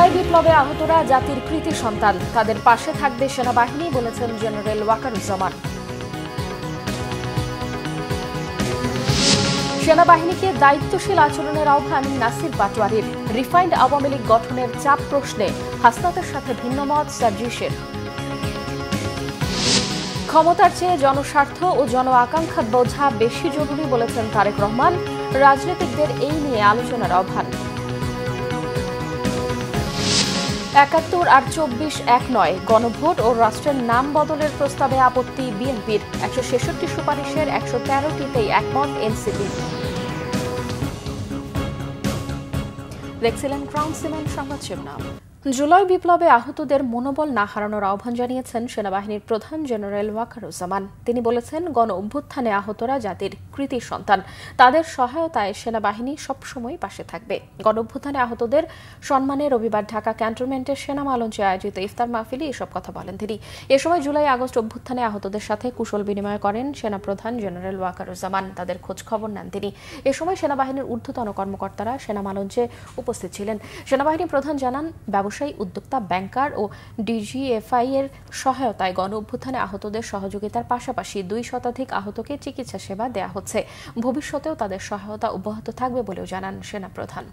জুলাই বিপ্লবে আহতরা জাতির কৃতি সন্তান, তাদের পাশে থাকবে সেনাবাহিনী, বলেছেন জেনারেল ওয়াকারুজ্জামান। সেনাবাহিনীকে দায়িত্বশীল আচরণের আহ্বান নাসির পাটোয়ারির। রিফাইন্ড আওয়ামী লীগ গঠনের চাপ প্রশ্নে হাসনাতের সাথে ভিন্নমত সার্জিসের। ক্ষমতার চেয়ে জনস্বার্থ ও জন আকাঙ্ক্ষার বোঝা বেশি জরুরি, বলেছেন তারেক রহমান। রাজনীতিকদের এই নিয়ে আলোচনার আহ্বান। ৭১ আর ২৪ এক নয়, গণভোট ও রাষ্ট্রের নাম বদলের প্রস্তাবে আপত্তি বিএনপির। ১৬৬ সুপারিশের ১১৩টিতেই একমত এনসিপি। দেখছিলেন ক্রাউন সিমেন্ট সংবাদ শিরোনাম। জুলাই বিপ্লবে আহতদের মনোবল না হারানোর আহ্বান জানিয়েছেন সেনাবাহিনীর প্রধান জেনারেল ওয়াকারুজ্জামান। তিনি বলেছেন, গণ অভ্যুত্থানে আহতরা জাতির কৃতি সন্তান, তাদের সহায়তায় সেনাবাহিনী সবসময় পাশে থাকবে। গণ অভ্যুত্থানে আহতদের সম্মানে রবিবার ঢাকা ক্যান্টনমেন্টের সেনামা লঞ্চে আয়োজিত ইফতার মাহফিলে এসব কথা বলেন তিনি। এ সময় জুলাই আগস্ট অভ্যুত্থানে আহতদের সাথে কুশল বিনিময় করেন সেনাপ্রধান জেনারেল ওয়াকারুজ্জামান। তাদের খোঁজ খবর নেন তিনি। এ সময় সেনাবাহিনীর ঊর্ধ্বতন কর্মকর্তারা সেনামা লঞ্চে উপস্থিত ছিলেন। সেনাবাহিনী প্রধান জানান, ব্যবসায়ী, উদ্যোক্তা, ব্যাংকার ও ডিজিএফআই এর সহায়তায় গণ অভ্যুত্থানে আহতদের সহযোগিতার পাশাপাশি ২ শতাধিক আহতকে চিকিৎসা সেবা দেয়া হচ্ছে। ভবিষ্যতেও তাদের সহায়তা অব্যাহত থাকবে বলেও জানান সেনাপ্রধান।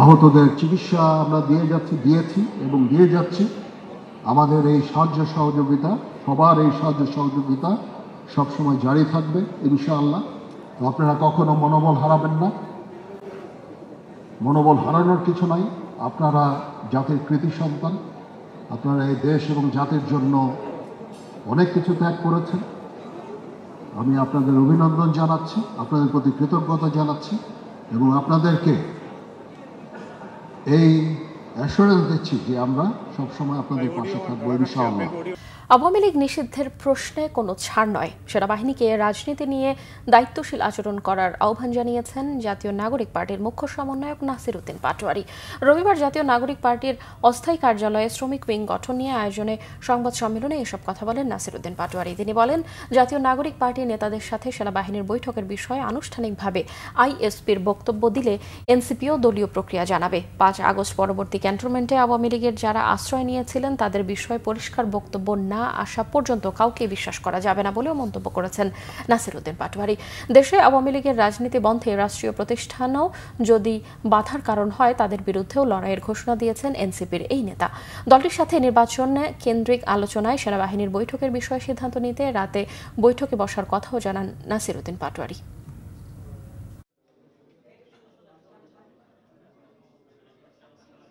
আহতদের চিকিৎসা আমরা দিয়েছি এবং দিয়ে যাচ্ছি। আমাদের এই সাহায্য সহযোগিতা, সবার এই সাহায্য সহযোগিতা সবসময় জারি থাকবে ইনশাআল্লাহ। আপনারা কখনো মনোবল হারাবেন না। মনোবল হারানোর কিছু নাই। আপনারা জাতির কৃতি সন্তান। আপনারা এই দেশ এবং জাতির জন্য অনেক কিছু ত্যাগ করেছেন। আমি আপনাদের অভিনন্দন জানাচ্ছি, আপনাদের প্রতি কৃতজ্ঞতা জানাচ্ছি এবং আপনাদেরকে এই অ্যাসুরেন্স দিচ্ছি যে আমরা সবসময় আপনাদের পাশে থাকবো ইনশাআল্লাহ। আওয়ামী লীগ নিষিদ্ধের প্রশ্নে কোনো ছাড় নয়। সেনাবাহিনীকে রাজনীতি নিয়ে দায়িত্বশীল আচরণ করার আহ্বান জানিয়েছেন জাতীয় নাগরিক পার্টির মুখ্য সমন্বয়ক নাসির উদ্দিন পাটোয়ারি। রবিবার জাতীয় নাগরিক পার্টির অস্থায়ী কার্যালয়ে শ্রমিক উইং গঠন নিয়ে আয়োজনে সংবাদ সম্মেলনে এসব কথা বলেন নাসির উদ্দিন পাটোয়ারি। তিনি বলেন, জাতীয় নাগরিক পার্টির নেতাদের সাথে সেনাবাহিনীর বৈঠকের বিষয়ে আনুষ্ঠানিকভাবে আইএসপির বক্তব্য দিলে এনসিপিও দলীয় প্রক্রিয়া জানাবে। ৫ আগস্ট পরবর্তী ক্যান্টনমেন্টে আওয়ামী লীগের যারা আশ্রয় নিয়েছিলেন তাদের বিষয়ে পরিষ্কার বক্তব্য না আসা পর্যন্ত কাউকে বিশ্বাস করা যাবে না বলেও মন্তব্য করেছেন নাসির উদ্দিন পাটোয়ারি। দেশে আওয়ামী লীগের রাজনীতি বন্ধে রাষ্ট্রীয় প্রতিষ্ঠানও যদি বাধার কারণ হয়, তাদের বিরুদ্ধেও লড়াইয়ের ঘোষণা দিয়েছেন এনসিপির এই নেতা। দলটির সাথে নির্বাচন কেন্দ্রিক আলোচনায় সেনাবাহিনীর বৈঠকের বিষয়ে সিদ্ধান্ত নিতে রাতে বৈঠকে বসার কথাও জানান নাসির উদ্দিন পাটোয়ারি।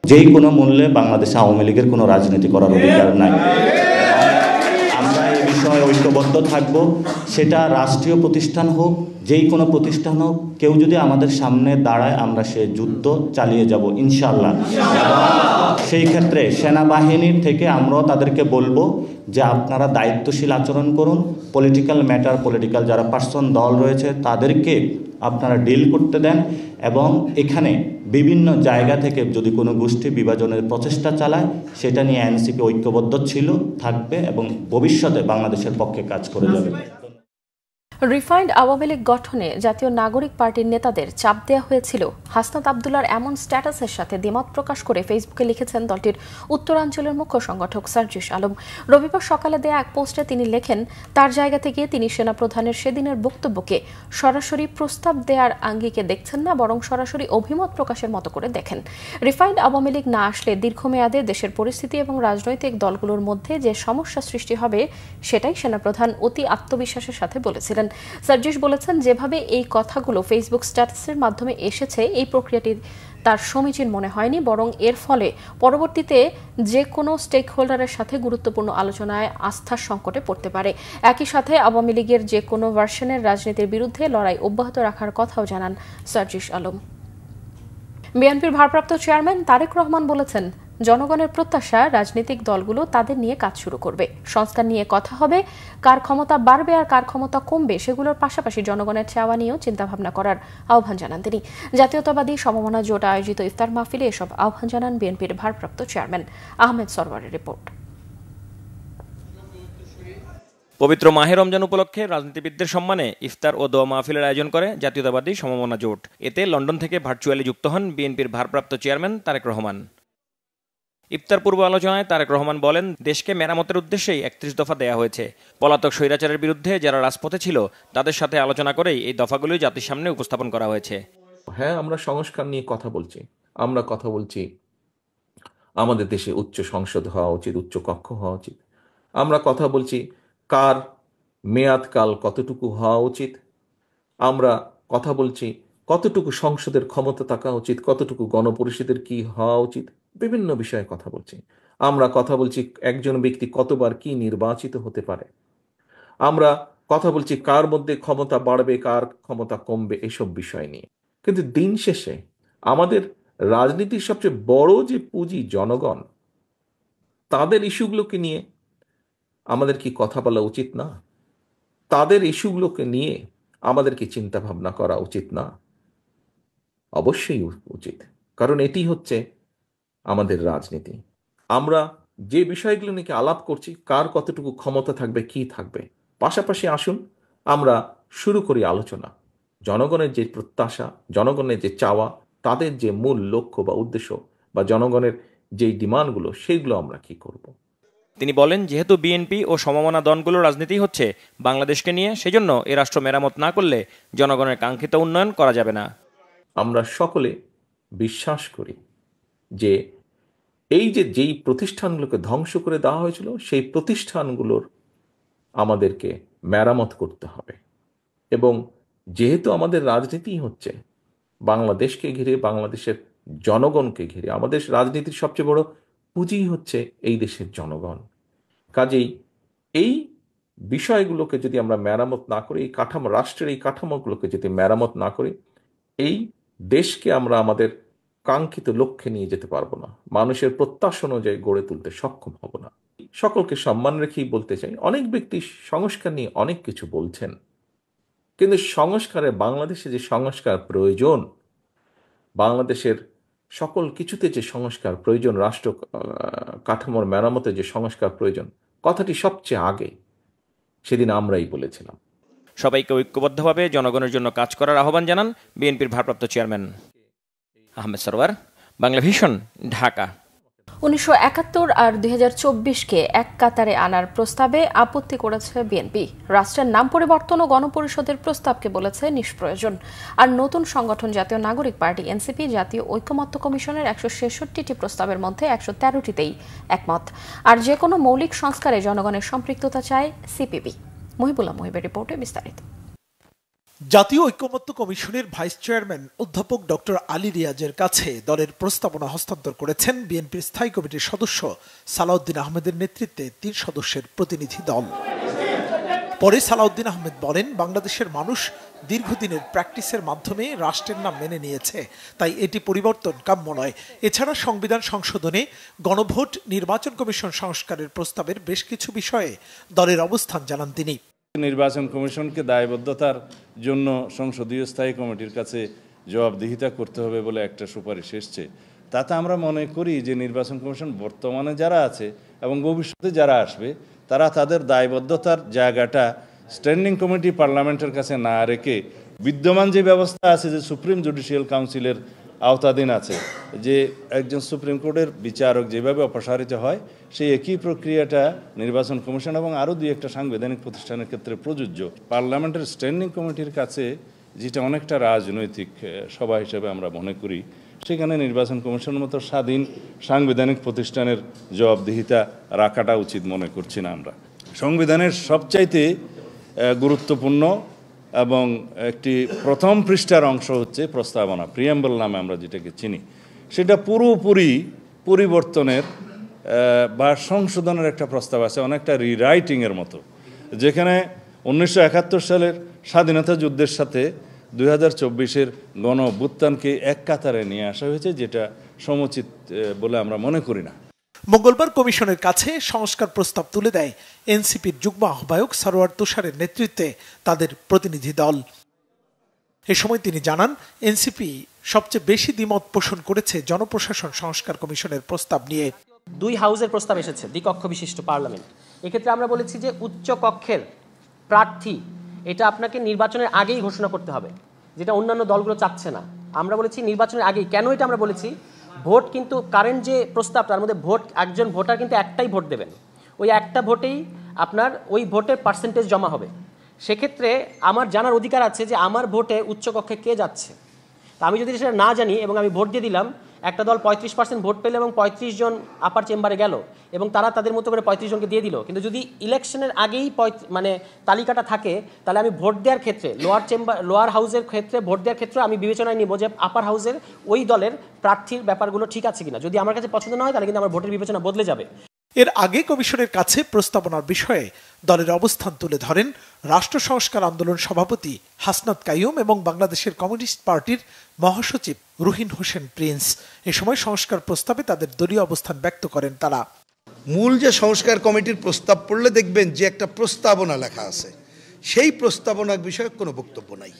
যেই কোনো মূল্যে বাংলাদেশে আওয়ামী লীগের কোনো রাজনীতি করার অধিকার নাই। আমরা এই বিষয়ে ঐক্যবদ্ধ থাকব। সেটা রাষ্ট্রীয় প্রতিষ্ঠান হোক, যেই কোনো প্রতিষ্ঠান হোক, কেউ যদি আমাদের সামনে দাঁড়ায় আমরা সে যুদ্ধ চালিয়ে যাব ইনশাআল্লাহ। সেই ক্ষেত্রে সেনাবাহিনীর থেকে আমরাও তাদেরকে বলবো যে আপনারা দায়িত্বশীল আচরণ করুন। পলিটিক্যাল ম্যাটার, পলিটিক্যাল যারা পার্সন দল রয়েছে তাদেরকে আপনারা ডিল করতে দেন এবং এখানে বিভিন্ন জায়গা থেকে যদি কোনো গোষ্ঠী বিভাজনের প্রচেষ্টা চালায় সেটা নিয়ে এনসিপি ঐক্যবদ্ধ ছিল, থাকবে এবং ভবিষ্যতে বাংলাদেশের পক্ষে কাজ করে যাবে। রিফাইন্ড আওয়ামী লীগ গঠনে জাতীয় নাগরিক পার্টির নেতাদের চাপ দেওয়া হয়েছিল। হাসনাত আবদুল্লার এমন স্ট্যাটাসের সাথে দ্বিমত প্রকাশ করে ফেসবুকে লিখেছেন দলটির উত্তরাঞ্চলের মুখ্য সংগঠক সার্জিস আলম। রবিবার সকালে দেয়া এক পোস্টে তিনি লেখেন, তার জায়গা থেকে তিনি সেনাপ্রধানের সেদিনের বক্তব্যকে সরাসরি প্রস্তাব দেওয়ার আঙ্গিকে দেখছেন না, বরং সরাসরি অভিমত প্রকাশের মতো করে দেখেন। রিফাইন্ড আওয়ামী লীগ না আসলে দীর্ঘমেয়াদে দেশের পরিস্থিতি এবং রাজনৈতিক দলগুলোর মধ্যে যে সমস্যা সৃষ্টি হবে সেটাই সেনাপ্রধান অতি আত্মবিশ্বাসের সাথে বলেছিলেন। সার্জিস বলেছেন, যেভাবে এই কথাগুলো ফেসবুক স্ট্যাটাসের মাধ্যমে এসেছে এই প্রক্রিয়াটি তার সমীচীন মনে হয়নি, বরং এর ফলে পরবর্তীতে যে কোনো স্টেক হোল্ডারের সাথে গুরুত্বপূর্ণ আলোচনায় আস্থার সংকটে পড়তে পারে। একই সাথে আওয়ামী লীগের যে কোনো ভার্সনের রাজনীতির বিরুদ্ধে লড়াই অব্যাহত রাখার কথাও জানান সার্জিস আলম। বিএনপির ভারপ্রাপ্ত চেয়ারম্যান তারেক রহমান বলেছেন, জনগণের প্রত্যাশা রাজনৈতিক দলগুলো তাদের নিয়ে কাজ শুরু করবে। সংস্কার নিয়ে কথা হবে, কার ক্ষমতা বাড়বে আর কার ক্ষমতা কমবে সেগুলোর পাশাপাশি জনগণের চাওয়া নিয়েও চিন্তাভাবনা করার আহ্বান জানান তিনি। জাতীয়তাবাদী সমমনা জোট আয়োজিত ইফতার মাহফিলে এসব আহ্বান জানান বিএনপির ভারপ্রাপ্ত চেয়ারম্যান। আহমেদ সরওয়ারের রিপোর্ট। পবিত্র মাহে রমজান উপলক্ষে রাজনীতিবিদদের সম্মানে ইফতার ও দোয়া মাহফিলের আয়োজন করে জাতীয়তাবাদী সমমনা জোট। এতে লন্ডন থেকে ভার্চুয়ালি যুক্ত হন বিএনপির ভারপ্রাপ্ত চেয়ারম্যান তারেক রহমান। ইফতার পূর্ব আলোচনায় তারেক রহমান বলেন, দেশকে মেরামতের উদ্দেশ্যেই ৩১ দফা দেয়া হয়েছে। পলাতক স্বৈরাচারের বিরুদ্ধে যারা রাজপথে ছিল তাদের সাথে আলোচনা করেই এই দফাগুলো জাতির সামনে উপস্থাপন করা হয়েছে। হ্যাঁ, আমরা সংস্কার নিয়ে কথা বলছি। আমরা কথা বলছি আমাদের দেশে উচ্চ সংসদ হওয়া উচিত, উচ্চ কক্ষ হওয়া উচিত। আমরা কথা বলছি কার মেয়াদকাল কতটুকু হওয়া উচিত। আমরা কথা বলছি কতটুকু সংসদের ক্ষমতা থাকা উচিত, কতটুকু গণপরিষদের কি হওয়া উচিত। বিভিন্ন বিষয়ে কথা বলছি। আমরা কথা বলছি একজন ব্যক্তি কতবার কি নির্বাচিত হতে পারে। আমরা কথা বলছি কার মধ্যে ক্ষমতা বাড়বে, কার ক্ষমতা কমবে, এসব বিষয় নিয়ে। কিন্তু দিন শেষে আমাদের রাজনীতির সবচেয়ে বড় যে পুঁজি জনগণ, তাদের ইস্যুগুলোকে নিয়ে আমাদের কি কথা বলা উচিত না? তাদের ইস্যুগুলোকে নিয়ে আমাদের কি চিন্তা ভাবনা করা উচিত না? অবশ্যই উচিত, কারণ এটি হচ্ছে আমাদের রাজনীতি। আমরা যে বিষয়গুলো নিয়ে আলাপ করছি, কার কতটুকু ক্ষমতা থাকবে, কি থাকবে, পাশাপাশি আসুন আমরা শুরু করি আলোচনা। জনগণের যে প্রত্যাশা, জনগণের যে চাওয়া, তাদের যে মূল লক্ষ্য বা উদ্দেশ্য বা জনগণের যে ডিমান্ডগুলো, সেগুলো আমরা কি করব। তিনি বলেন, যেহেতু বিএনপি ও সমমনা দলগুলোর রাজনীতি হচ্ছে বাংলাদেশকে নিয়ে, সেজন্য এ রাষ্ট্র মেরামত না করলে জনগণের কাঙ্ক্ষিত উন্নয়ন করা যাবে না। আমরা সকলে বিশ্বাস করি যে যেই প্রতিষ্ঠানগুলোকে ধ্বংস করে দেওয়া হয়েছিল, সেই প্রতিষ্ঠানগুলোর আমাদেরকে মেরামত করতে হবে। এবং যেহেতু আমাদের রাজনীতি হচ্ছে বাংলাদেশকে ঘিরে, বাংলাদেশের জনগণকে ঘিরে, আমাদের রাজনীতির সবচেয়ে বড় পুঁজি হচ্ছে এই দেশের জনগণ। কাজেই এই বিষয়গুলোকে যদি আমরা মেরামত না করি, এই কাঠামো, রাষ্ট্রের এই কাঠামোগুলোকে যদি মেরামত না করি, এই দেশকে আমরা আমাদের কাঙ্ক্ষিত লক্ষ্যে নিয়ে যেতে পারবো না, মানুষের প্রত্যাশা অনুযায়ী গড়ে তুলতে সক্ষম হব না। সকলকে সম্মান রেখেই বলতে চাই, অনেক ব্যক্তি সংস্কার নিয়ে অনেক কিছু বলছেন, কিন্তু সংস্কারে, বাংলাদেশে যে সংস্কার প্রয়োজন, বাংলাদেশের সকল কিছুতে যে সংস্কার প্রয়োজন, রাষ্ট্র কাঠামোর মেরামতে যে সংস্কার প্রয়োজন, কথাটি সবচেয়ে আগে সেদিন আমরাই বলেছিলাম। সবাইকে ঐক্যবদ্ধভাবে জনগণের জন্য কাজ করার আহ্বান জানান বিএনপির ভারপ্রাপ্ত চেয়ারম্যান। আহমেদ সরওয়ার, বাংলা ভিশন, ঢাকা। 1971 আর 2024-কে এক কাতারে আনার প্রস্তাবে আপত্তি করেছে বিএনপি। রাষ্ট্রের নাম পরিবর্তন ও গণপরিষদের প্রস্তাবকে বলেছে নিষ্প্রয়োজন। আর নতুন সংগঠন জাতীয় নাগরিক পার্টি এনসিপি জাতীয় ঐকমত্য কমিশনের 166টি প্রস্তাবের মধ্যে 113টিতেই একমত। আর যে কোনো মৌলিক সংস্কারে জনগণের সম্পৃক্ততা চায় সিপিবি। মহিবুল্লাহ মহিবের রিপোর্টে বিস্তারিত। জাতীয় ঐকমত্য কমিশনের ভাইস চেয়ারম্যান অধ্যাপক ডক্টর আলী রিয়াজের কাছে দলের প্রস্তাবনা হস্তান্তর করেছেন বিএনপির স্থায়ী কমিটির সদস্য সালাউদ্দিন আহমেদের নেতৃত্বে 3 সদস্যের প্রতিনিধি দল। পরে সালাউদ্দিন আহমেদ বলেন, বাংলাদেশের মানুষ দীর্ঘদিনের প্র্যাকটিসের মাধ্যমে রাষ্ট্রের নাম মেনে নিয়েছে, তাই এটি পরিবর্তন কাম্য নয়। এছাড়া সংবিধান সংশোধনে, গণভোট, নির্বাচন কমিশন সংস্কারের প্রস্তাবের বেশ কিছু বিষয়ে দলের অবস্থান জানান তিনি। নির্বাচন কমিশনকে দায়বদ্ধতার জন্য সংসদীয় স্থায়ী কমিটির কাছে জবাবদিহিতা করতে হবে বলে একটা সুপারিশ এসছে। তাতে আমরা মনে করি যে নির্বাচন কমিশন বর্তমানে যারা আছে এবং ভবিষ্যতে যারা আসবে, তারা তাদের দায়বদ্ধতার জায়গাটা স্ট্যান্ডিং কমিটি পার্লামেন্টের কাছে না রেখে, বিদ্যমান যে ব্যবস্থা আছে যে সুপ্রিম জুডিশিয়াল কাউন্সিলের আওতাধীন আছে, যে একজন সুপ্রিম কোর্টের বিচারক যেভাবে অপসারিত হয়, সেই একই প্রক্রিয়াটা নির্বাচন কমিশন এবং আরও 2-1টা সাংবিধানিক প্রতিষ্ঠানের ক্ষেত্রে প্রযোজ্য। পার্লামেন্টের স্ট্যান্ডিং কমিটির কাছে, যেটা অনেকটা রাজনৈতিক সভা হিসেবে আমরা মনে করি, সেখানে নির্বাচন কমিশনের মতো স্বাধীন সাংবিধানিক প্রতিষ্ঠানের জবাবদিহিতা রাখাটা উচিত মনে করছি না আমরা। সংবিধানের সবচাইতে গুরুত্বপূর্ণ এবং একটি প্রথম পৃষ্ঠার অংশ হচ্ছে প্রস্তাবনা, প্রিয়াম্বল নামে আমরা যেটাকে চিনি। সেটা পুরোপুরি পরিবর্তনের বা সংশোধনের একটা প্রস্তাব আছে, অনেকটা রিরাইটিংয়ের মতো, যেখানে 1971 সালের স্বাধীনতা যুদ্ধের সাথে 2024-এর গণ অভ্যুত্থানকে এক কাতারে নিয়ে আসা হয়েছে, যেটা সমুচিত বলে আমরা মনে করি না। মঙ্গলবার কমিশনের কাছে সংস্কার প্রস্তাব তুলে দেয় এনসিপির যুগ্ম আহ্বায়ক সরোয়ার তুষারের নেতৃত্বে তাদের প্রতিনিধি দল। এ সময় তিনি জানান, এনসিপি সবচেয়ে বেশি দ্বিমত পোষণ করেছে জনপ্রশাসন সংস্কার কমিশনের প্রস্তাব নিয়ে। 2 হাউসের প্রস্তাব এসেছে, দ্বিকক্ষ বিশিষ্ট পার্লামেন্ট। এক্ষেত্রে আমরা বলেছি যে উচ্চ কক্ষের প্রার্থী এটা আপনাকে নির্বাচনের আগেই ঘোষণা করতে হবে, যেটা অন্যান্য দলগুলো চাচ্ছে না। আমরা বলেছি নির্বাচনের আগেই। কেন এটা আমরা বলেছি? ভোট কিন্তু কারেন্ট যে প্রস্তাব, তার মধ্যে ভোট, একজন ভোটার কিন্তু একটাই ভোট দেবেন, ওই একটা ভোটেই আপনার ওই ভোটের পার্সেন্টেজ জমা হবে। সেক্ষেত্রে আমার জানার অধিকার আছে যে আমার ভোটে উচ্চকক্ষে কে যাচ্ছে। তা আমি যদি সেটা না জানি এবং আমি ভোট দিয়ে দিলাম, একটা দল 35% ভোট পেল এবং 35 জন আপার চেম্বারে গেল এবং তারা তাদের মতো করে 35 জনকে দিয়ে দিল, কিন্তু যদি ইলেকশনের আগেই মানে তালিকাটা থাকে, তাহলে আমি ভোট দেওয়ার ক্ষেত্রে লোয়ার হাউসের ক্ষেত্রে ভোট দেওয়ার ক্ষেত্রে আমি বিবেচনায় নিব যে আপার হাউসের ওই দলের প্রার্থীর ব্যাপারগুলো ঠিক আছে কিনা। যদি আমার কাছে পছন্দ না হয়, তাহলে কিন্তু আমার ভোটের বিবেচনা বদলে যাবে। এর আগে কমিশনের কাছে প্রস্তাবনার বিষয়ে দলের অবস্থান তুলে ধরেন রাষ্ট্র সংস্কার আন্দোলন সভাপতি হাসনাত কাইয়ুম এবং বাংলাদেশের কমিউনিস্ট পার্টির মহাসচিব রুহিন হোসেন প্রিন্স। এ সময় সংস্কার প্রস্তাবে তাদের দলীয় অবস্থান ব্যক্ত করেন তারা। মূল যে সংস্কার কমিটির প্রস্তাব পড়লে দেখবেন যে একটা প্রস্তাবনা লেখা আছে, সেই প্রস্তাবনার বিষয়ে কোনো বক্তব্য নাই।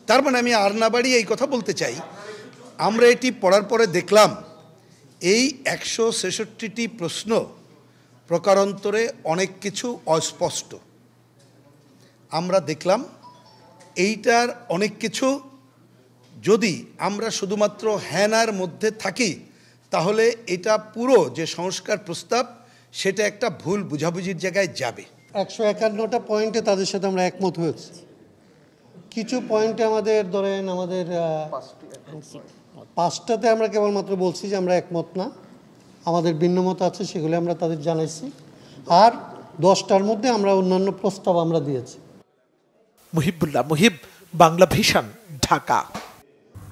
তার মানে আমি আর না বাড়িয়ে এই কথা বলতে চাই, আমরা এটি পড়ার পরে দেখলাম এই 166টি প্রশ্ন প্রকারান্তরে অনেক কিছু অস্পষ্ট। আমরা দেখলাম এইটার অনেক কিছু যদি আমরা শুধুমাত্র হ্যানার মধ্যে থাকি, তাহলে এটা পুরো যে সংস্কার প্রস্তাব সেটা একটা ভুল বুঝাবুঝির জায়গায় যাবে। 151টা পয়েন্টে তাদের সাথে আমরা একমত হয়েছি। কিছু পয়েন্টে আমাদের ধরেন আমাদের 5টাতে আমরা কেবলমাত্র বলছি যে আমরা একমত না, আমাদের ভিন্নমত আছে, সেগুলো আমরা তাদের জানাইছি। আর 10টার মধ্যে আমরা অন্যান্য প্রস্তাব আমরা দিয়েছি। মুহিবুল্লাহ মুহিব, বাংলা ভিশন, ঢাকা।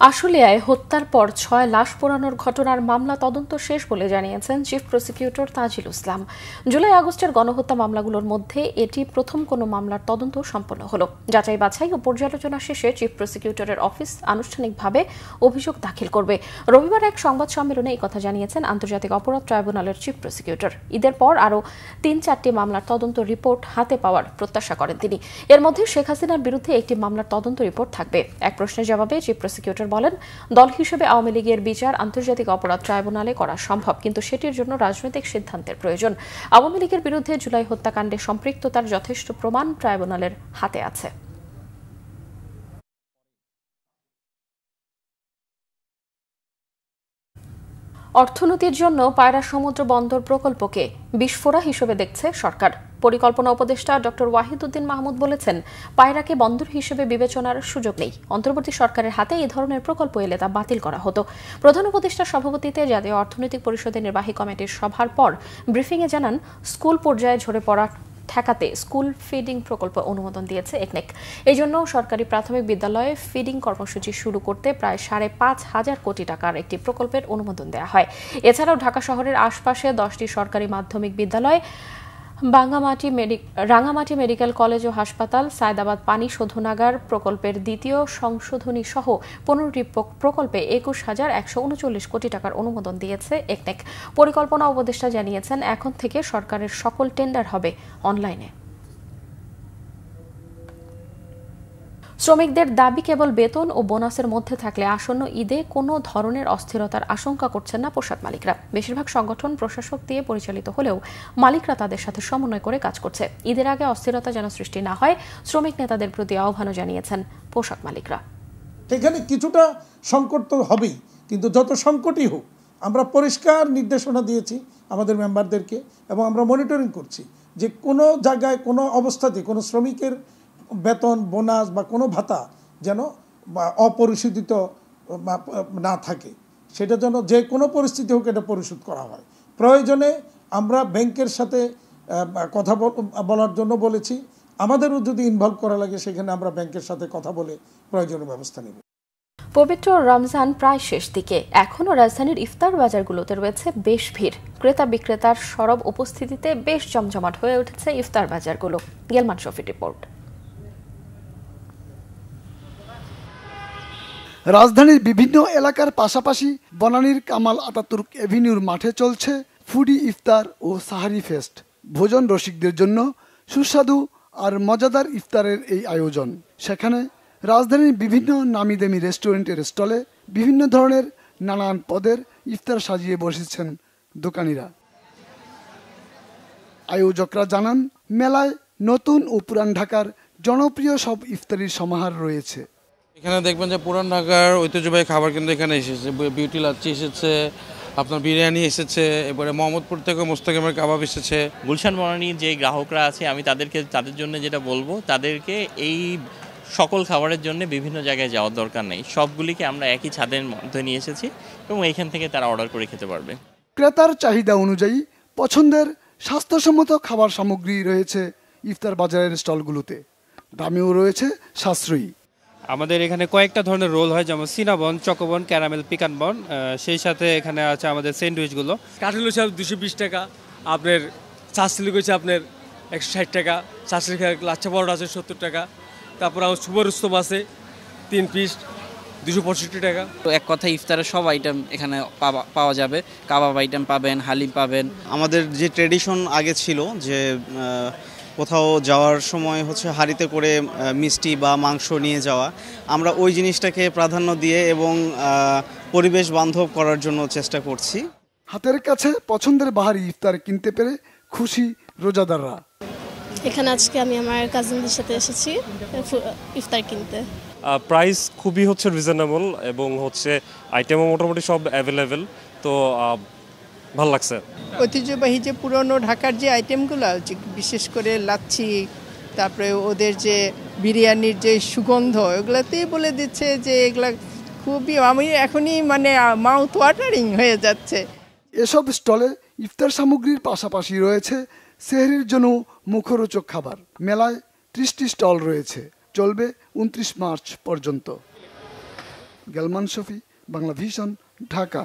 আশুলিয়ায় হত্যার পর 6 লাশ পোড়ানোর ঘটনার মামলা তদন্ত শেষ বলে জানিয়েছেন চিফ প্রসিকিউটর তাজিল ইসলাম। জুলাই আগস্টের গণহত্যা মামলাগুলোর মধ্যে এটি প্রথম কোনো মামলার তদন্ত সম্পন্ন হলো। যাচাই বাছাই ও পর্যালোচনা শেষে চিফ প্রসিকিউটরের অফিস আনুষ্ঠানিকভাবে অভিযোগ দাখিল করবে। রবিবার এক সংবাদ সম্মেলনে এই কথা জানিয়েছেন আন্তর্জাতিক অপরাধ ট্রাইব্যুনালের চিফ প্রসিকিউটর। ঈদের পর আরও 3-4টি মামলার তদন্ত রিপোর্ট হাতে পাওয়ার প্রত্যাশা করেন তিনি। এর মধ্যে শেখ হাসিনার বিরুদ্ধে একটি মামলার তদন্ত রিপোর্ট থাকবে। এক প্রশ্নের জবাবে চিফ প্রসিকিউটর বলেন, দল হিসেবে আওয়ামী লীগের বিচার আন্তর্জাতিক অপরাধ ট্রাইব্যুনালে করা সম্ভব, কিন্তু সেটির জন্য রাজনৈতিক সিদ্ধান্তের প্রয়োজন। আওয়ামী লীগের বিরুদ্ধে জুলাই হত্যাকাণ্ডে সম্পৃক্ততার যথেষ্ট প্রমাণ ট্রাইব্যুনালের হাতে আছে। অর্থনীতির জন্য পায়রা সমুদ্র বন্দর প্রকল্পকে বিস্ফোরা হিসেবে দেখছে সরকার। পরিকল্পনা উপদেষ্টা ডক্টর ওয়াহিদুদ্দিন মাহমুদ বলেছেন, পায়রাকে বন্দর হিসেবে বিবেচনার সুযোগ নেই। অন্তর্বর্তী সরকারের হাতে এই ধরনের প্রকল্প এলে তা বাতিল করা হতো। প্রধান উপদেষ্টার সভাপতিত্বে জাতীয় অর্থনৈতিক পরিষদের নির্বাহী কমিটির সভার পর ব্রিফিংয়ে জানান, স্কুল পর্যায়ে ঝরে পড়া ঠেকাতে স্কুল ফিডিং প্রকল্প অনুমোদন দিয়েছে একনেক। এই জন্য সরকারি প্রাথমিক বিদ্যালয়ে ফিডিং কর্মসূচি শুরু করতে প্রায় 5,500 কোটি টাকার একটি প্রকল্পের অনুমোদন দেওয়া হয়। এছাড়াও ঢাকা শহরের আশপাশে 10টি সরকারি মাধ্যমিক বিদ্যালয়, রাঙামাটি মেডিকেল কলেজ ও হাসপাতাল, সায়দাবাদ পানি শোধনাগার প্রকল্পের দ্বিতীয় সংশোধনী সহ 15টি প্রকল্পে 21,139 কোটি টাকার অনুমোদন দিয়েছে একনেক। পরিকল্পনা উপদেষ্টা জানিয়েছেন, এখন থেকে সরকারের সকল টেন্ডার হবে অনলাইনে। শ্রমিকদের দাবি কেবল বেতন ও বোনাসের মধ্যে থাকলে আসন্ন ঈদে কোনো ধরনের অস্থিরতার আশঙ্কা করছেন না পোশাক মালিকরা। বেশিরভাগ সংগঠন প্রশাসক দিয়ে পরিচালিত হলেও মালিকরা তাদের সাথে সমন্বয় করে কাজ করছে। ঈদের আগে অস্থিরতা যেন সৃষ্টি না হয়, শ্রমিক নেতাদের প্রতি আহ্বানও জানিয়েছেন পোশাক মালিকরা। সেখানে কিছুটা সংকট তো হবেই, কিন্তু যত সংকটই হোক আমরা পরিষ্কার নির্দেশনা দিয়েছি আমাদের মেম্বারদেরকে এবং আমরা মনিটরিং করছি যে কোনো জায়গায় কোনো অবস্থাতে কোনো শ্রমিকের বেতন, বোনাস বা কোনো ভাতা যেন অপরিশোধিত না থাকে, সেটা যেন যে কোনো পরিস্থিতি হোক এটা পরিশোধ করা হয়। প্রয়োজনে আমরা ব্যাংকের সাথে কথা বলার জন্য বলেছি, আমাদেরও যদি ইনভলভ করা লাগে সেখানে আমরা ব্যাংকের সাথে কথা বলে প্রয়োজনীয় ব্যবস্থা নেব। পবিত্র রমজান প্রায় শেষ দিকে, এখনও রাজধানীর ইফতার বাজারগুলোতে রয়েছে বেশ ভিড়। ক্রেতা বিক্রেতার সরব উপস্থিতিতে বেশ জমজমাট হয়ে উঠেছে ইফতার বাজারগুলো। গেলমান শফির রিপোর্ট। রাজধানীর বিভিন্ন এলাকার পাশাপাশি বনানীর কামাল আতাতুর্ক এভিনিউর মাঠে চলছে ফুডি ইফতার ও সাহারি ফেস্ট। ভোজন রসিকদের জন্য সুস্বাদু আর মজাদার ইফতারের এই আয়োজন। সেখানে রাজধানীর বিভিন্ন নামিদামি রেস্টুরেন্টের স্টলে বিভিন্ন ধরনের নানান পদের ইফতার সাজিয়ে বসেছেন দোকানিরা। আয়োজকরা জানান, মেলায় নতুন ও পুরান ঢাকার জনপ্রিয় সব ইফতারির সমাহার রয়েছে। এখানে দেখবেন যে পুরান ঢাকার ঐতিহ্যবাহী খাবার কিন্তু এখানে এসেছে, বিউটি লাচ্ছি এসেছে, আপনার বিরিয়ানি এসেছে, এবারে মোহাম্মদপুর থেকে মোস্তাকিমের কাবাব এসেছে। গুলশান বনানীর যে গ্রাহকরা আছে, আমি তাদের জন্য যেটা বলবো, তাদেরকে এই সকল খাবারের জন্য বিভিন্ন জায়গায় যাওয়ার দরকার নেই, সবগুলিকে আমরা একই ছাদের মধ্যে নিয়ে এসেছি এবং এখান থেকে তারা অর্ডার করে খেতে পারবে। ক্রেতার চাহিদা অনুযায়ী পছন্দের স্বাস্থ্যসম্মত খাবার সামগ্রী রয়েছে ইফতার বাজারের স্টলগুলোতে, দামেও রয়েছে সাশ্রয়ী। আমাদের এখানে কয়েকটা ধরনের রোল হয়, যেমন সিনাবন, চকোবন, ক্যারামেল, পিকান বন, সেই সাথে এখানে আছে আমাদের স্যান্ডউইচগুলো। কাঠেল হচ্ছে 220 টাকা, আপনার চাষলিক হচ্ছে আপনার 160 টাকা, চাষলিক লাচ্ছা পরোটা আছে 70 টাকা, তারপর আমার সুপার রুস্তম আছে 3 পিস 265 টাকা। তো এক কথা ইফতারের সব আইটেম এখানে পাওয়া যাবে, কাবাব আইটেম পাবেন, হালিম পাবেন। আমাদের যে ট্রেডিশন আগে ছিল যে কোথাও যাওয়ার সময় হচ্ছে হাঁড়িতে করে মিষ্টি বা মাংস নিয়ে যাওয়া, আমরা ওই জিনিসটাকে প্রাধান্য দিয়ে এবং পরিবেশ বান্ধব করার জন্য চেষ্টা করছি। হাতের কাছে পছন্দের বাহারি ইফতার কিনতে পেরে খুশি রোজাদাররা। এখানে আজকে আমি আমার কাজিনদের সাথে এসেছি ইফতার কিনতে। প্রাইস খুবই হচ্ছে রিজনেবল এবং হচ্ছে আইটেমও মোটামুটি সব অ্যাভেলেবেল, তো ভালো লাগছে। ঐতিহ্যবাহী যে পুরনো ঢাকার যে আইটেমগুলো, বিশেষ করে লাচ্ছি, তারপরে ওদের যে বিরিয়ানির যে সুগন্ধ, এগুলোতেই বলে দিচ্ছে যে এগুলা খুবই, আমি এখনই মানে মাউথ ওয়াটারিং হয়ে যাচ্ছে। এসব স্টলে ইফতার সামগ্রীর পাশাপাশি রয়েছে সেহরির জন্য মুখরোচক খাবার। মেলায় 30টি স্টল রয়েছে, চলবে 29 মার্চ পর্যন্ত। গেলমান শফি, বাংলা ভিশন, ঢাকা।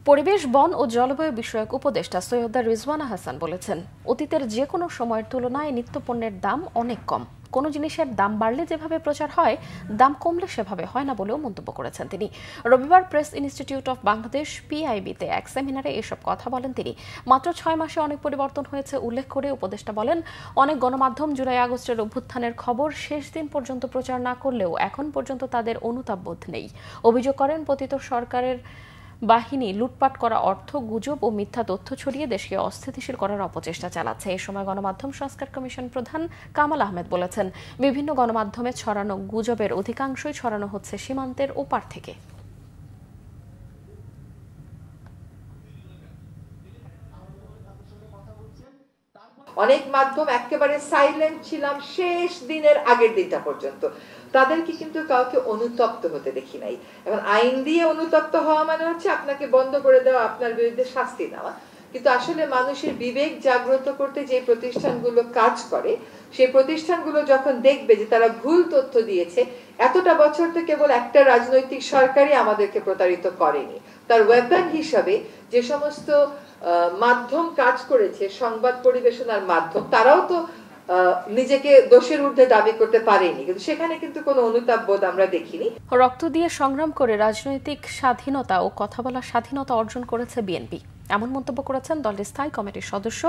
পরিবেশ, বন ও জলবায়ু বিষয়ক উপদেষ্টা সৈয়দা রিজওয়ানা হাসান বলেছেন, অতীতের যে কোনো সময়ের তুলনায় নিত্যপণ্যের দাম অনেক কম। কোনো জিনিসের দাম বাড়লে যেভাবে প্রচার হয়, দাম কমলে সেভাবে হয় না বলেও মন্তব্য করেছেন তিনি। রবিবার প্রেস ইনস্টিটিউট অফ বাংলাদেশ পিআইবিতে এক সেমিনারে এসব কথা বলেন তিনি। মাত্র 6 মাসে অনেক পরিবর্তন হয়েছে উল্লেখ করে উপদেষ্টা বলেন, অনেক গণমাধ্যম জুলাই আগস্টের অভ্যুত্থানের খবর শেষ দিন পর্যন্ত প্রচার না করলেও এখন পর্যন্ত তাদের অনুতাপবোধ নেই। অভিযোগ করেন, পতিত সরকারের বাহিনী লুটপাট করা অর্থ, গুজব ও মিথ্যা তথ্য ছড়িয়ে দেশকে অস্থিতিশীল করার অপচেষ্টা চালাচ্ছে। এ সময় গণমাধ্যম সংস্কার কমিশন প্রধান কামাল আহমেদ বলেছেন, বিভিন্ন গণমাধ্যমে ছড়ানো গুজবের অধিকাংশই ছড়ানো হচ্ছে সীমান্তের ওপার থেকে। অনেক মাধ্যম একেবারে সাইলেন্ট ছিলাম শেষ দিনের আগের দিনটা পর্যন্ত, তাদেরকে কিন্তু কাউকে অনুতপ্ত হতে দেখি নাই। এখন আইন দিয়ে অনুতপ্ত হওয়া মানে হচ্ছে আপনাকে বন্ধ করে দেওয়া, আপনার বিরুদ্ধে শাস্তি নেওয়া, কিন্তু আসলে মানুষের বিবেক জাগ্রত করতে যে প্রতিষ্ঠানগুলো কাজ করে, সেই প্রতিষ্ঠানগুলো যখন দেখবে যে তারা ভুল তথ্য দিয়েছে, এতটা বছর তো কেবল একটা রাজনৈতিক সরকারই আমাদেরকে প্রতারিত করেনি, তার ওয়েপন হিসাবে যে সমস্ত মাধ্যম কাজ করেছে, সংবাদ পরিবেশনার মাধ্যম, তারাও তো নিজেকে দোষের ঊর্ধ্বে দাবি করতে পারেনি, কিন্তু সেখানে কিন্তু কোনো অনুতাপ বোধ আমরা দেখিনি। রক্ত দিয়ে সংগ্রাম করে রাজনৈতিক স্বাধীনতা ও কথা বলার স্বাধীনতা অর্জন করেছে বিএনপি, এমন মন্তব্য করেছেন দলের স্থায়ী কমিটির সদস্য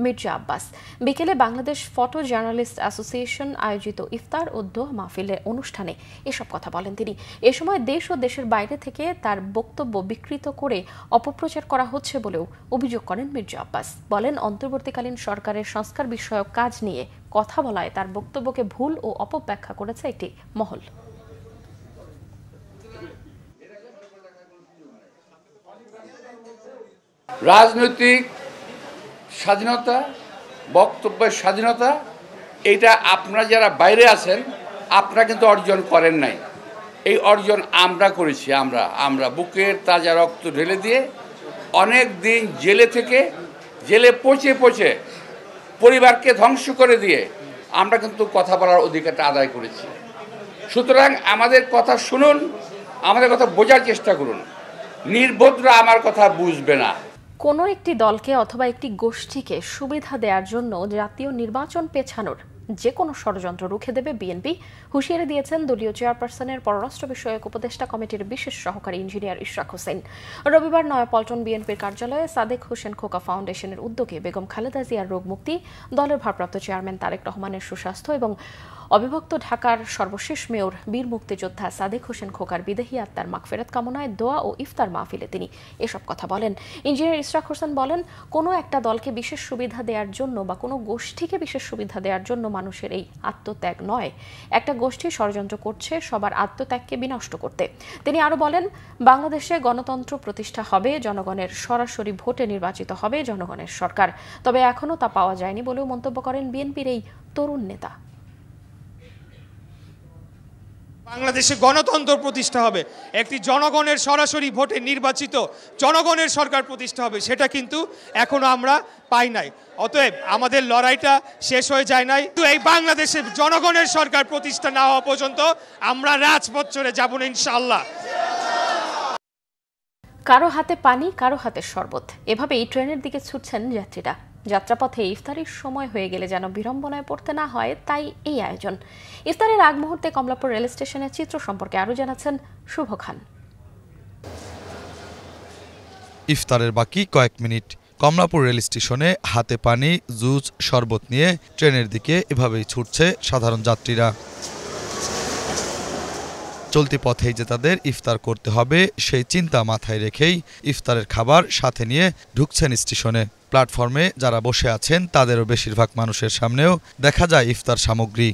মির্জা আব্বাস। বিকেলে বাংলাদেশ ফটো জার্নালিস্ট অ্যাসোসিয়েশন আয়োজিত ইফতার ও দোয়া মাহফিলের অনুষ্ঠানে এসব কথা বলেন তিনি। এ সময় দেশ ও দেশের বাইরে থেকে তার বক্তব্য বিকৃত করে অপপ্রচার করা হচ্ছে বলেও অভিযোগ করেন মির্জা আব্বাস। বলেন, অন্তর্বর্তীকালীন সরকারের সংস্কার বিষয়ক কাজ নিয়ে কথা বলায় তার বক্তব্যকে ভুল ও অপব্যাখ্যা করেছে একটি মহল। রাজনৈতিক স্বাধীনতা, বক্তব্যের স্বাধীনতা, এটা আপনারা যারা বাইরে আছেন আপনারা কিন্তু অর্জন করেন নাই, এই অর্জন আমরা করেছি। আমরা বুকের তাজা রক্ত ঢেলে দিয়ে অনেক দিন জেলে থেকে, জেলে পচে পচে পরিবারকে ধ্বংস করে দিয়ে আমরা কিন্তু কথা বলার অধিকারটা আদায় করেছি। সুতরাং আমাদের কথা শুনুন, আমাদের কথা বোঝার চেষ্টা করুন, নির্বোধরা আমার কথা বুঝবে না। কোনো একটি দলকে অথবা একটি গোষ্ঠীকে সুবিধা দেওয়ার জন্য জাতীয় নির্বাচন পেছানোর যে কোনো ষড়যন্ত্র রুখে দেবে বিএনপি, হুঁশিয়ারি দিয়েছেন দলীয় চেয়ারপারসনের পররাষ্ট্র বিষয়ক উপদেষ্টা কমিটির বিশেষ সহকারী ইঞ্জিনিয়ার ইশরাক হোসেন। রবিবার নয়াপল্টন বিএনপির কার্যালয়ে সাদেক হোসেন খোকা ফাউন্ডেশনের উদ্যোগে বেগম খালেদা জিয়ার রোগ মুক্তি, দলের ভারপ্রাপ্ত চেয়ারম্যান তারেক রহমানের সুস্বাস্থ্য এবং অবিভক্ত ঢাকার সর্বশেষ মেয়র বীর মুক্তিযোদ্ধা সাদেক হোসেন খোকার বিদেহী আত্মার মাগফিরাত কামনায় দোয়া ও ইফতার মাহফিলে তিনি এসব কথা বলেন। ইঞ্জিনিয়ার ইশরাক হোসেন বলেন, কোনো একটা দলকে বিশেষ সুবিধা দেওয়ার জন্য বা কোনো গোষ্ঠীকে বিশেষ সুবিধা দেওয়ার জন্য মানুষের এই আত্মত্যাগ নয়, একটা গোষ্ঠী ষড়যন্ত্র করছে সবার আত্মত্যাগকে বিনষ্ট করতে। তিনি আরো বলেন, বাংলাদেশে গণতন্ত্র প্রতিষ্ঠা হবে, জনগণের সরাসরি ভোটে নির্বাচিত হবে জনগণের সরকার, তবে এখনো তা পাওয়া যায়নি বলেও মন্তব্য করেন বিএনপির এই তরুণ নেতা। বাংলাদেশে গণতন্ত্র প্রতিষ্ঠা হবে, একটি জনগণের সরাসরি ভোটে নির্বাচিত জনগণের সরকার প্রতিষ্ঠা হবে, সেটা কিন্তু এখনো আমরা পাই নাই। অতএব আমাদের লড়াইটা শেষ হয়ে যায় নাই। তো এই বাংলাদেশে জনগণের সরকার প্রতিষ্ঠা না হওয়া পর্যন্ত আমরা রাজপথ চড়ে যাব না ইনশাআল্লাহ। কারো হাতে পানি, কারো হাতে শরবত, এভাবেই ট্রেনের দিকে ছুটছেন যাত্রীরা। যাত্রাপথে ইফতারির সময় হয়ে গেলে যেন বিড়ম্বনায় পড়তে না হয়, তাই এই আয়োজন। ইফতারের আগ মুহূর্তে কমলাপুর রেল স্টেশনের চিত্র সম্পর্কে আরো জানাচ্ছেন শুভ খান। ইফতারের বাকি কয়েক মিনিট। কমলাপুর রেল স্টেশনে হাতে পানি, জুস, শরবত নিয়ে ট্রেনের দিকে এভাবেই ছুটছে সাধারণ যাত্রীরা। চলতি পথেই যে তাদের ইফতার করতে হবে সেই চিন্তা মাথায় রেখেই ইফতারের খাবার সাথে নিয়ে ঢুকছেন স্টেশনে। প্ল্যাটফর্মে যারা বসে আছেন তাদেরও বেশিরভাগ মানুষের সামনেও দেখা যায় ইফতার সামগ্রী।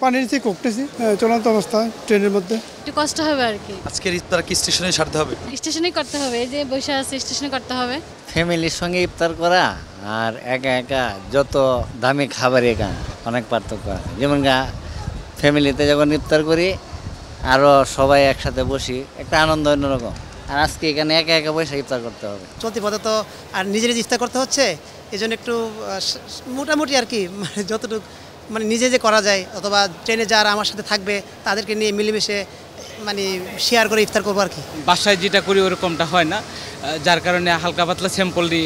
পানি নিচ্ছি, কোকটেছি, চলন্ত অবস্থায় ট্রেনের মধ্যে একটু কষ্ট হবে আর কি। আজকের ইফতার কি স্টেশনে সারতে হবে? স্টেশনেই করতে হবে, এই যে বসে আছে স্টেশনে করতে হবে। ফ্যামিলির সঙ্গে ইফতার করা আর একা একা যত দামি খাবার একা অনেক পার্থক্য আছে। যেমন ফ্যামিলিতে যখন ইফতার করি আরও সবাই একসাথে বসি, একটা আনন্দ অন্যরকম। আর আজকে এখানে একা একা বসে ইফতার করতে হবে। চলতি পথে তো আর নিজের ইফতার করতে হচ্ছে, এই জন্য একটু মোটামুটি আর কি, মানে যতটুকু মানে নিজে যে করা যায়, অথবা ট্রেনে যারা আমার সাথে থাকবে তাদেরকে নিয়ে মিলেমিশে মানে শেয়ার করে ইফতার করবো আর কি। বাসায় যেটা করি ওরকমটা হয় না, যার কারণে হালকা পাতলা স্যাম্পলই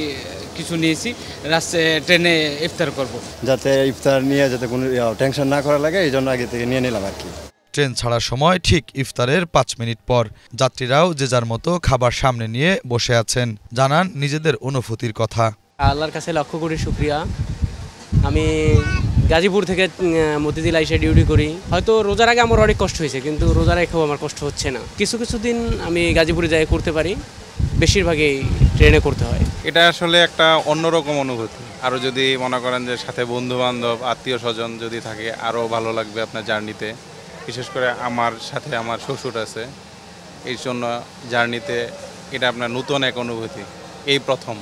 কিছু নিয়েছি, রাস্তায় ট্রেনে ইফতার করব। যাতে ইফতার নিয়ে যাতে কোনো টেনশন না করা লাগে, এই জন্য আগে থেকে নিয়ে নিলাম আর কি। ট্রেন ছাড়ার সময় ঠিক ইফতারের 5 মিনিট পর যাত্রীরাও যে যার মতো খাবার সামনে নিয়ে বসে আছেন, জানান নিজেদের অনুভূতির কথা। আল্লাহর কাছে লক্ষ কোটি শুকরিয়া। আমি গাজীপুর থেকে মতিঝিল এসে ডিউটি করি। হয়তো রোজার আগে আমার অনেক কষ্ট হয়েছে, কিন্তু রোজার রেখেও আমার কষ্ট হচ্ছে না। কিছু কিছু দিন আমি গাজীপুরে যাই করতে পারি, বেশিরভাগই ট্রেনে করতে হয়। এটা আসলে একটা অন্যরকম অনুভূতি। আরও যদি মনে করেন যে সাথে বন্ধু বান্ধব, আত্মীয় স্বজন যদি থাকে, আরও ভালো লাগবে আপনার জার্নিতে। বিশেষ করে আমার সাথে আমার শ্বশুর আছে, এই জন্য জার্নিতে এটা আপনার নতুন এক অনুভূতি, এই প্রথম।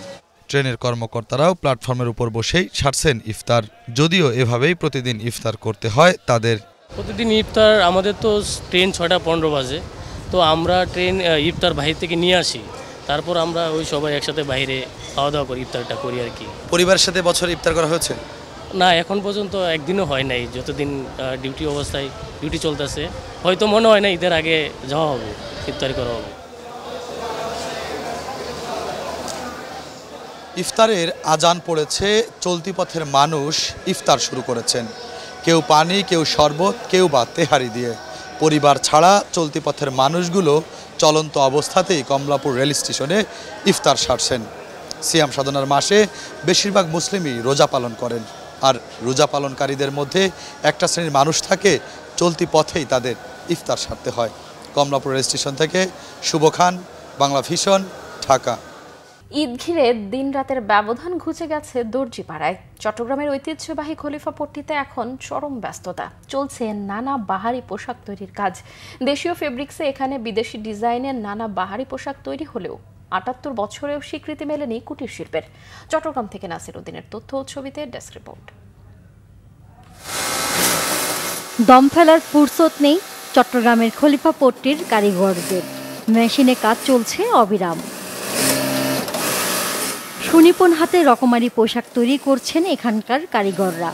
ট্রেনের কর্মকর্তারাও প্ল্যাটফর্মের উপর বসেই সারছেন ইফতার, যদিও এভাবেই প্রতিদিন ইফতার করতে হয় তাদের। প্রতিদিন ইফতার আমাদের তো ট্রেন 6টা 15 বাজে, তো আমরা ট্রেন ইফতার বাহির থেকে নিয়ে আসি, তারপর আমরা ওই সবাই একসাথে বাইরে খাওয়া দাওয়া করি, ইফতারটা করি আর কি। পরিবারের সাথে বছর ইফতার করা হয়েছে? না, এখন পর্যন্ত একদিনও হয় নাই, যতদিন ডিউটি অবস্থায় ডিউটি চলতেছে। হয়তো মনে হয় না ঈদের আগে যাওয়া হবে, ইফতারি করা হবে। ইফতারের আজান পড়েছে, চলতি পথের মানুষ ইফতার শুরু করেছেন, কেউ পানি, কেউ শরবত, কেউ বা তেহারি দিয়ে। পরিবার ছাড়া চলতি পথের মানুষগুলো চলন্ত অবস্থাতেই কমলাপুর রেল স্টেশনে ইফতার সারছেন। সিয়াম সাধনার মাসে বেশিরভাগ মুসলিমই রোজা পালন করেন, আর রোজা পালনকারীদের মধ্যে একটা শ্রেণীর মানুষ থাকে চলতি পথেই তাদের ইফতার সারতে হয়। কমলাপুর রেল স্টেশন থেকে শুভ খান, বাংলা ভিশন, ঢাকা। ঈদ ঘিরে দিন রাতের ব্যবধান ঘুচে গেছে দর্জিপাড়ায়। চট্টগ্রামের ঐতিহ্যবাহী খলিফা পট্টিতে এখন চরম ব্যস্ততা, চলছে নানা বাহারি পোশাক তৈরির কাজ। দেশীয় ফেব্রিক্সে এখানে বিদেশি ডিজাইনের নানা বাহারি পোশাক তৈরি হলেও ৭৮ বছরেও স্বীকৃতি মেলেনি কুটির শিল্পের। চট্টগ্রাম থেকে নাসির উদ্দিনের তথ্য ও ছবিতে ডেস্ক রিপোর্ট। দম ফেলার ফুরসত নেই চট্টগ্রামের খলিফা পট্টির কারিগরদের, মেশিনে কাজ চলছে অবিরাম। সুনিপুণ হাতে রকমারি পোশাক তৈরি করছেন এখানকার কারিগররা।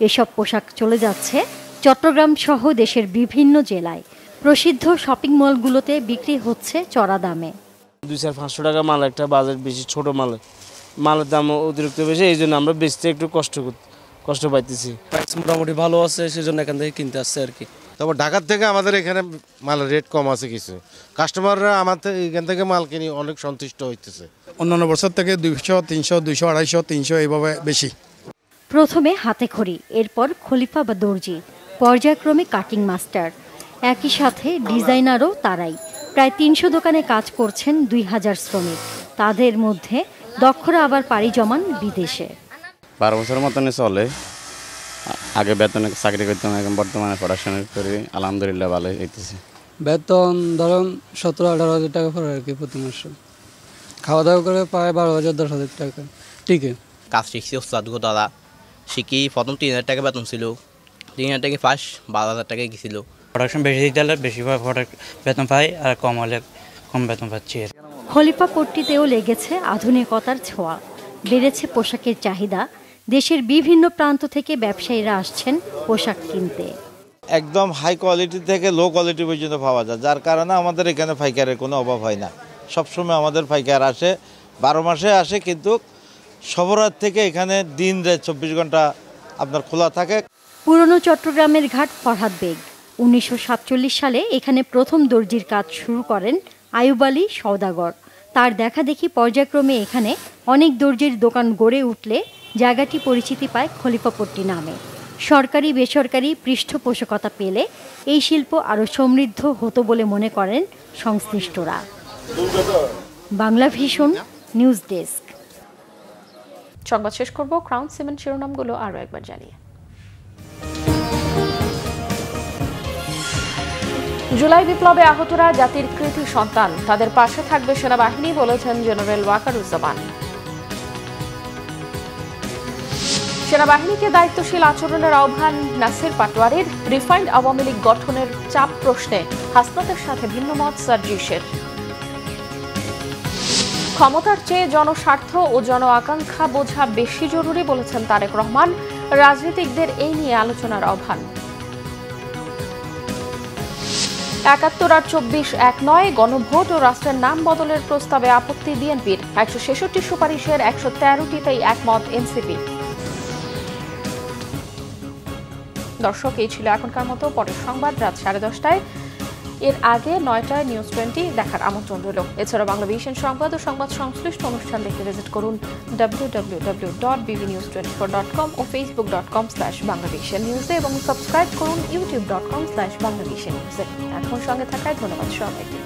এসব পোশাক চলে যাচ্ছে চট্টগ্রাম সহ দেশের বিভিন্ন জেলায়। প্রসিদ্ধ শপিং মলগুলোতে বিক্রি হচ্ছে চড়া দামে। 200-500 টাকা মাল, একটা বাজেট বেশি, ছোট মালের দাম অতিরিক্ত বেশি, এই জন্য আমরা বেচতে একটু কষ্ট পাইতেছি। মোটামুটি ভালো আছে, সেজন্য এখান থেকে কিনতে আসছে আর কি। তারপর ঢাকার থেকে আমাদের এখানে মালের রেট কম আছে কিছু, কাস্টমাররা আমাদের এখান থেকে মাল কিনে অনেক সন্তুষ্ট হইতেছে। অন্যান্য বছর থেকে 200, 300, 200, 250, 300 এইভাবে বেশি। প্রথমে হাতে খড়ি, এরপর খলিফা বা দর্জি, পর্যায়ক্রমে কাটিং মাস্টার, একই সাথে ডিজাইনারও তারাই। প্রায় 300 দোকানে কাজ করছেন 2000 শ্রমিক। তাদের মধ্যে দক্ষরা আবার পাড়ি জমান বিদেশে। 12 বছরের মতন চলে। আগে বেতনে চাকরি করতাম, এখন বর্তমানে পড়াশোনা করি, আলহামদুলিল্লাহ ভালো হইতেছে। বেতন ধরুন 17-18 হাজার টাকা পড়ে আর কি প্রতি মাসে। খাওয়া দাওয়া করে প্রায় 12,000-10,000 টাকা। ঠিক আছে, কাজ শিখছি ওস্তাদ গোদালা শিখি। প্রথম 3,000 টাকা বেতন ছিল, 3,000 টাকা ফার্স্ট 12,000 টাকা গেছিল। প্রোডাকশন বেশি দিতে হলে বেশি বেতন পাই, আর কম হলে কম বেতন পাচ্ছি। খলিফা পট্টিতেও লেগেছে আধুনিকতার ছোঁয়া, বেড়েছে পোশাকের চাহিদা। দেশের বিভিন্ন প্রান্ত থেকে ব্যবসায়ীরা আসছেন পোশাক কিনতে। একদম হাই কোয়ালিটি থেকে লো কোয়ালিটি পর্যন্ত পাওয়া যায়, যার কারণে আমাদের এখানে পাইকারের কোনো অভাব হয় না। সবসময় আমাদের পাইকার আসে, 12 মাসে আসে, কিন্তু সবরাত থেকে এখানে দিন রাত 24 ঘন্টা আপনার খোলা থাকে। পুরনো চট্টগ্রামের ঘাট ফরহাদ বেগ 1947 সালে এখানে প্রথম দর্জির কাজ শুরু করেন আয়ুব আলী সওদাগর। তার দেখাদেখি পর্যায়ক্রমে এখানে অনেক দর্জির দোকান গড়ে উঠলে জায়গাটি পরিচিতি পায় খলিফাপট্টি নামে। সরকারি বেসরকারি পৃষ্ঠপোষকতা পেলে এই শিল্প আরও সমৃদ্ধ হতো বলে মনে করেন সংশ্লিষ্টরা। Bangla vision news desk. সংবাদ শেষ করব ক্রাউন সিমেন্ট শিরোনামগুলো আরও একবার জানিয়ে। জুলাই বিপ্লবে আহতরা জাতির কৃতি সন্তান, তাদের পাশে থাকবে সেনাবাহিনী, বলেছেন জেনারেল ওয়াকারুজ্জামান। সেনাবাহিনীকে দায়িত্বশীল আচরণের আহ্বান নাসির পাটোয়ারির। রিফাইন্ড আওয়ামী লীগ গঠনের চাপ প্রশ্নে হাসনাতের সাথে ভিন্নমত সার্জিসের। ক্ষমতার চেয়ে জনস্বার্থ ও জন আকাঙ্ক্ষা বোঝা বেশি জরুরি, বলেছেন তারেক রহমান। রাজনীতিকদের এই নিয়ে আলোচনার আহ্বান। ৭১ আর ২৪ এক নয়, গণভোট ও রাষ্ট্রের নাম বদলের প্রস্তাবে আপত্তি বিএনপির। ১৬৬ সুপারিশের ১১৩টিতেই একমত এনসিপি। দর্শক, এই ছিল এখনকার মতো। পরের সংবাদ রাত 10:30টায়, এর আগে 9টায় নিউজ 20 দেখার আমন্ত্রণ রইল। এছাড়া বাংলা ভিশন সংবাদ ও সংবাদ সংশ্লিষ্ট অনুষ্ঠান দেখতে ভিজিট করুন www.bbnews24.com ও facebook.com/banglavishnewsে এবং সাবস্ক্রাইব করুন youtube.com/banglavishnewsে। এখন সঙ্গে থাকায় ধন্যবাদ সবাইকে।